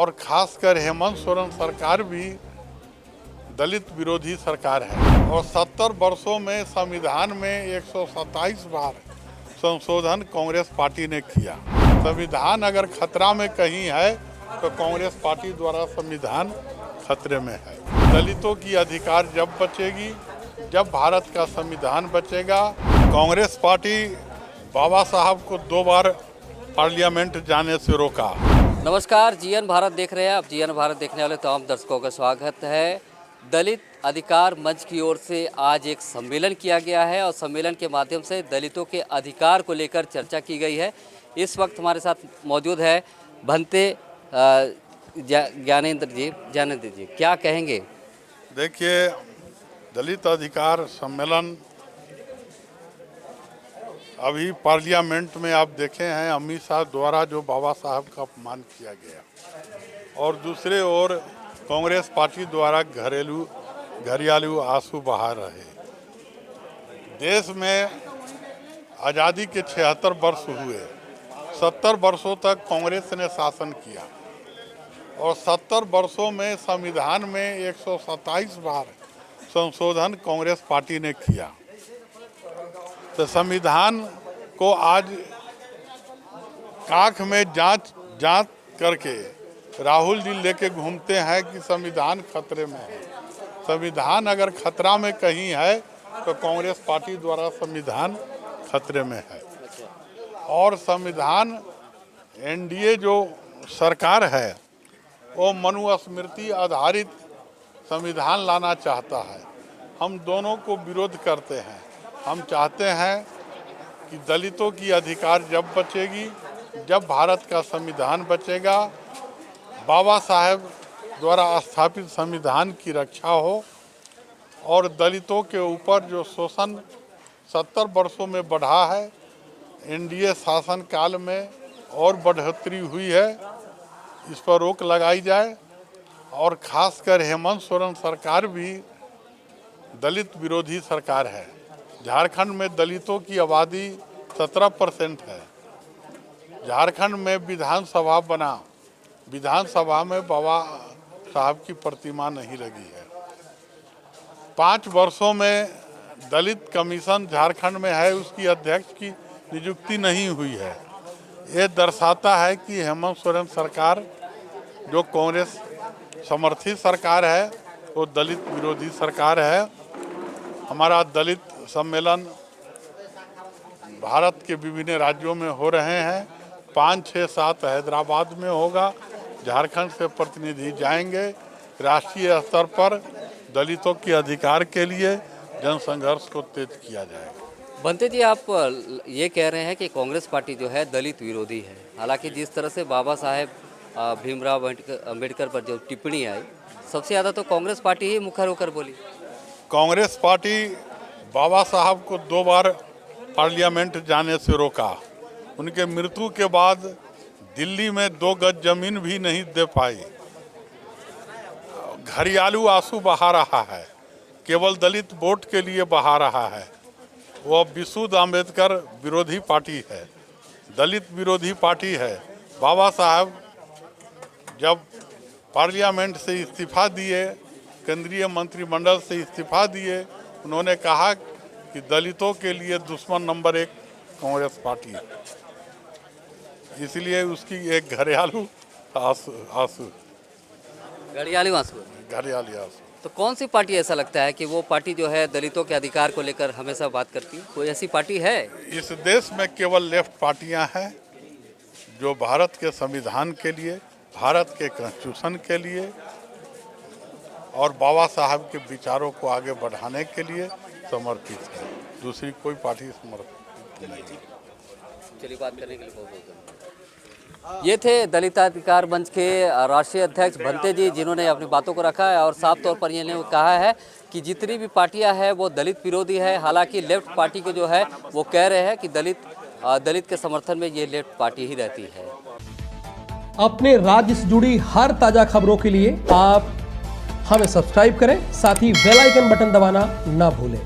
और खासकर हेमंत सोरेन सरकार भी दलित विरोधी सरकार है और 70 वर्षों में संविधान में 127 बार संशोधन कांग्रेस पार्टी ने किया। संविधान अगर खतरा में कहीं है तो कांग्रेस पार्टी द्वारा संविधान खतरे में है। दलितों की अधिकार जब बचेगी, जब भारत का संविधान बचेगा। कांग्रेस पार्टी बाबा साहब को 2 बार पार्लियामेंट जाने से रोका। नमस्कार, जीएन भारत देख रहे हैं आप। जीएन भारत देखने वाले तमाम दर्शकों का स्वागत है। दलित अधिकार मंच की ओर से आज एक सम्मेलन किया गया है और सम्मेलन के माध्यम से दलितों के अधिकार को लेकर चर्चा की गई है। इस वक्त हमारे साथ मौजूद है भंते ज्ञानेंद्र जी, क्या कहेंगे? देखिए, दलित अधिकार सम्मेलन अभी पार्लियामेंट में आप देखे हैं, अमित शाह द्वारा जो बाबा साहब का अपमान किया गया और दूसरे ओर कांग्रेस पार्टी द्वारा घरियालू आंसू बहा रहे। देश में आज़ादी के 76 वर्ष हुए, 70 वर्षों तक कांग्रेस ने शासन किया और 70 वर्षों में संविधान में 127 बार संशोधन कांग्रेस पार्टी ने किया। तो संविधान को आज काख में जांच करके राहुल जी लेके घूमते हैं कि संविधान खतरे में है। संविधान अगर खतरा में कहीं है तो कांग्रेस पार्टी द्वारा संविधान खतरे में है और संविधान एनडीए जो सरकार है वो मनुस्मृति आधारित संविधान लाना चाहता है। हम दोनों को विरोध करते हैं। हम चाहते हैं कि दलितों की अधिकार जब बचेगी, जब भारत का संविधान बचेगा, बाबा साहेब द्वारा स्थापित संविधान की रक्षा हो और दलितों के ऊपर जो शोषण 70 वर्षों में बढ़ा है, एनडीए शासन काल में और बढ़ोतरी हुई है, इस पर रोक लगाई जाए। और खासकर हेमंत सोरेन सरकार भी दलित विरोधी सरकार है। झारखंड में दलितों की आबादी 17% है। झारखंड में विधानसभा बना, विधानसभा में बाबा साहब की प्रतिमा नहीं लगी है। 5 वर्षों में दलित कमीशन झारखंड में है, उसकी अध्यक्ष की नियुक्ति नहीं हुई है। ये दर्शाता है कि हेमंत सोरेन सरकार जो कांग्रेस समर्थित सरकार है वो दलित विरोधी सरकार है। हमारा दलित सम्मेलन भारत के विभिन्न राज्यों में हो रहे हैं। 5, 6, 7 हैदराबाद में होगा। झारखंड से प्रतिनिधि जाएंगे। राष्ट्रीय स्तर पर दलितों के अधिकार के लिए जनसंघर्ष को तेज किया जाएगा। भंते जी, आप ये कह रहे हैं कि कांग्रेस पार्टी जो है दलित विरोधी है। हालांकि जिस तरह से बाबा साहेब भीमराव अम्बेडकर पर जो टिप्पणी आई, सबसे ज़्यादा तो कांग्रेस पार्टी ही मुखर होकर बोली। कांग्रेस पार्टी बाबा साहब को 2 बार पार्लियामेंट जाने से रोका। उनके मृत्यु के बाद दिल्ली में 2 गज जमीन भी नहीं दे पाई। घरियालू आंसू बहा रहा है, केवल दलित वोट के लिए बहा रहा है। वह विशुद्ध अम्बेडकर विरोधी पार्टी है, दलित विरोधी पार्टी है। बाबा साहब जब पार्लियामेंट से इस्तीफा दिए, केंद्रीय मंत्रिमंडल से इस्तीफा दिए, उन्होंने कहा कि दलितों के लिए दुश्मन नंबर 1 कांग्रेस पार्टी है। इसलिए उसकी एक घरियालू आंसू। तो कौन सी पार्टी ऐसा लगता है कि वो पार्टी जो है दलितों के अधिकार को लेकर हमेशा बात करती है? कोई ऐसी पार्टी है? इस देश में केवल लेफ्ट पार्टियां हैं जो भारत के संविधान के लिए, भारत के कॉन्स्टिट्यूशन के लिए और बाबा साहब के विचारों को आगे बढ़ाने के लिए समर्पित है। दूसरी कोई पार्टी समर्पित नहीं। चलिए, बात करने के लिए बहुत बहुत धन्यवाद। ये थे दलित अधिकार मंच के राष्ट्रीय अध्यक्ष भंते जी, जिन्होंने अपनी बातों को रखा है और साफ तौर पर ये कहा है कि जितनी भी पार्टियां हैं वो दलित विरोधी है। हालांकि लेफ्ट पार्टी को जो है वो कह रहे हैं कि दलित के समर्थन में ये लेफ्ट पार्टी ही रहती है। अपने राज्य से जुड़ी हर ताजा खबरों के लिए आप हमें सब्सक्राइब करें, साथ ही बेल आइकन बटन दबाना ना भूलें।